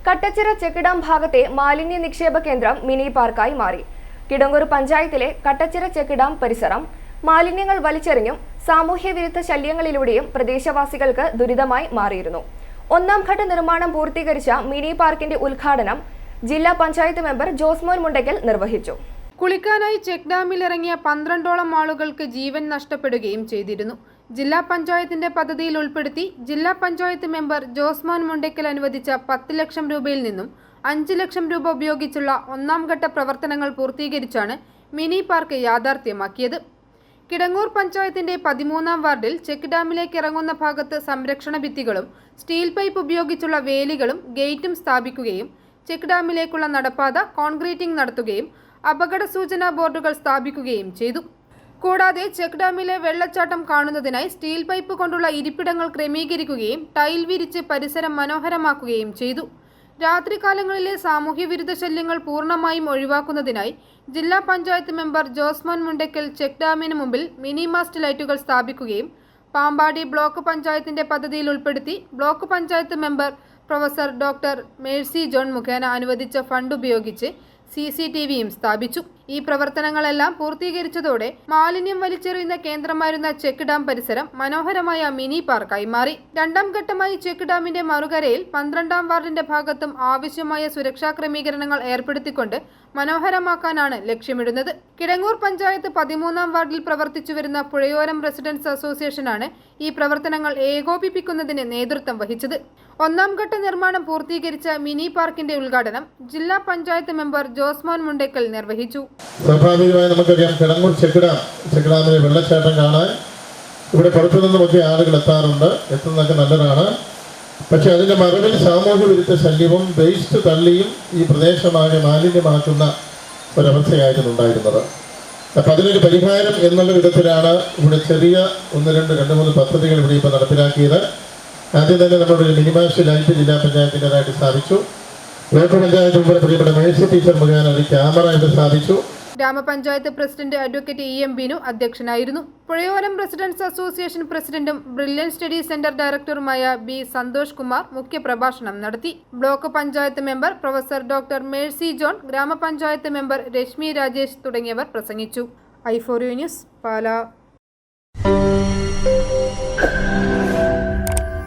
Kattachira check dam ഭാഗത്തെ മാലിന്യ നിക്ഷേപ കേന്ദ്രം മിനി പാർക്കായി മാറി. കിടങ്ങൂർ പഞ്ചായത്തിലെ കട്ടച്ചിറ ചെക്ക് ഡാം പരിസരം മാലിന്യങ്ങൾ വലിച്ചെറിഞ്ഞും സാമൂഹ്യവിരുദ്ധ ശല്യങ്ങളിലൂടെയും പ്രദേശവാസികൾക്ക് ദുരിതമായി മാറിയിരുന്നു. ഒന്നാം ഘട്ട നിർമ്മാണം പൂർത്തീകരിച്ച മിനി പാർക്കിന്റെ ഉദ്ഘാടനം ജില്ലാ പഞ്ചായത്ത് മെമ്പർ ജോസ്മോൻ മുണ്ടയ്ക്കൽ നിർവഹിച്ചു. കുളിക്കാനായി ചെക്ക് ഡാമിലിറങ്ങിയ 12ഓളം ആളുകൾക്ക് ജീവൻ നഷ്ടപ്പെടുകയും ചെയ്തിരുന്നു. ജില്ലാ പഞ്ചായത്തിന്റെ പദ്ധതിയിൽ ഉൾപ്പെടുത്തി ജില്ലാ പഞ്ചായത്ത് മെമ്പർ ജോസ്മോൻ മുണ്ടയ്ക്കൽ അനുവദിച്ച 10 ലക്ഷം രൂപയിൽ നിന്നും 5 ലക്ഷം രൂപ ഉപയോഗിച്ചുള്ള ഒന്നാം ഘട്ട പ്രവർത്തനങ്ങൾ പൂർത്തീകരിച്ചാണ് മിനി പാർക്ക് യാഥാർത്ഥ്യമാക്കിയത്. കിടങ്ങൂർ പഞ്ചായത്തിന്റെ 13ാം വാർഡിൽ ചെക്ക് ഡാമിലേക്ക് ഇറങ്ങുന്ന ഭാഗത്ത് സംരക്ഷണ ഭിത്തികളും സ്റ്റീൽ പൈപ്പ് ഉപയോഗിച്ചുള്ള വേലികളും ഗേറ്റും സ്ഥാപിക്കുകയും ചെക്ക് ഡാമിലേക്കുള്ള നടപ്പാത കോൺക്രീറ്റിംഗ് നടത്തുകയും അപകട സൂചനാ ബോർഡുകൾ സ്ഥാപിക്കുകയും ചെയ്തു. കൂടാതെ ചെക്ക് ഡാമിലെ വെള്ളച്ചാട്ടം കാണുന്നതിനായി സ്റ്റീൽ പൈപ്പ് കൊണ്ടുള്ള ഇരിപ്പിടങ്ങൾ ക്രമീകരിക്കുകയും ടൈൽ വിരിച്ച് പരിസരം മനോഹരമാക്കുകയും ചെയ്തു. രാത്രികാലങ്ങളിലെ സാമൂഹ്യവിരുദ്ധ ശല്യങ്ങൾ പൂർണ്ണമായും ഒഴിവാക്കുന്നതിനായി ജില്ലാ പഞ്ചായത്ത് മെമ്പർ ജോസ്മോൻ മുണ്ടയ്ക്കൽ ചെക്ക് ഡാമിന് മുമ്പിൽ മിനി മാസ്റ്റ് ലൈറ്റുകൾ സ്ഥാപിക്കുകയും പാമ്പാടി ബ്ലോക്ക് പഞ്ചായത്തിന്റെ പദ്ധതിയിൽ ഉൾപ്പെടുത്തി block panchayat member professor doctor Mercy John മുഖേന അനുവദിച്ച ഫണ്ട് ഉപയോഗിച്ച് CCTVയും സ്ഥാപിച്ചു. ഈ പ്രവർത്തനങ്ങളെല്ലാം പൂർത്തീകരിച്ചതോടെ മാലിന്യം വലിച്ചെറിയുന്ന കേന്ദ്രമായിരുന്ന ചെക്ക് ഡാം പരിസരം മനോഹരമായ മിനി പാർക്കായി മാറി. രണ്ടാം ഘട്ടമായി ചെക്ക് ഡാമിന്റെ മറുകരയിൽ 12ാം വാർഡിന്റെ ഭാഗത്തും ആവശ്യമായ സുരക്ഷാ ക്രമീകരണങ്ങൾ ഏർപ്പെടുത്തിക്കൊണ്ട് മനോഹരമാക്കാനാണ് ലക്ഷ്യമിടുന്നത്. കിടങ്ങൂർ പഞ്ചായത്ത് 13ാം വാർഡിൽ പ്രവർത്തിച്ചുവരുന്ന പുഴയോരം റെസിഡൻസ് അസോസിയേഷനാണ് ഈ പ്രവർത്തനങ്ങൾ ഏകോപിപ്പിക്കുന്നതിന് നേതൃത്വം വഹിച്ചത്. ഒന്നാം ഘട്ട നിർമ്മാണം പൂർത്തീകരിച്ച മിനി പാർക്കിന്റെ ഉദ്ഘാടനം ജില്ലാ പഞ്ചായത്ത് മെമ്പർ ജോസ്മോൻ മുണ്ടയ്ക്കൽ നിർവഹിച്ചു. സ്വാഭാവികമായി നമുക്കറിയാം, കിടങ്ങൂർ ചെക്ക് ഡാമിലെ വെള്ളച്ചാട്ടം കാണാൻ ഇവിടെ പുറത്തു നിന്നുമൊക്കെ ആളുകൾ എത്തുന്നതൊക്കെ നല്ലതാണ്. പക്ഷെ അതിന്റെ മറവിൽ സാമൂഹ്യ വിരുദ്ധ ശല്യവും വേസ്റ്റ് തള്ളിയും ഈ പ്രദേശമാകെ മാലിന്യമാക്കുന്ന ഒരവസ്ഥയായിരുന്നു ഉണ്ടായിരുന്നത്. അപ്പം അതിനൊരു പരിഹാരം എന്നുള്ള വിധത്തിലാണ് ഇവിടെ ചെറിയ 2-3 പദ്ധതികൾ ഇവിടെ ഇപ്പോൾ നടപ്പിലാക്കിയത്. ആദ്യം തന്നെ നമ്മളൊരു മിനിമാസ്റ്റ് ലൈറ്റ് ജില്ലാ പഞ്ചായത്തിൻ്റെതായിട്ട് സ്ഥാപിച്ചു. ബ്ലോക്ക് പഞ്ചായത്ത് മുമ്പ് പ്രിയപ്പെട്ട മേഴ്സി ടീച്ചർ മുഖേന ഒരു ക്യാമറ ഇവിടെ സ്ഥാപിച്ചു. ഗ്രാമപഞ്ചായത്ത് പ്രസിഡന്റ് അഡ്വക്കേറ്റ് EM ബിനു അധ്യക്ഷനായിരുന്നു. പുഴയോരം റെസിഡൻസ് അസോസിയേഷൻ പ്രസിഡന്റും ബ്രില്യൻ സ്റ്റഡി സെന്റർ ഡയറക്ടറുമായ B സന്തോഷ് കുമാർ മുഖ്യപ്രഭാഷണം നടത്തി. Block panchayat member professor doctor Mercy John, ഗ്രാമപഞ്ചായത്ത് മെമ്പർ രശ്മി രാജേഷ് തുടങ്ങിയവർ പ്രസംഗിച്ചു. i4u news, Pala.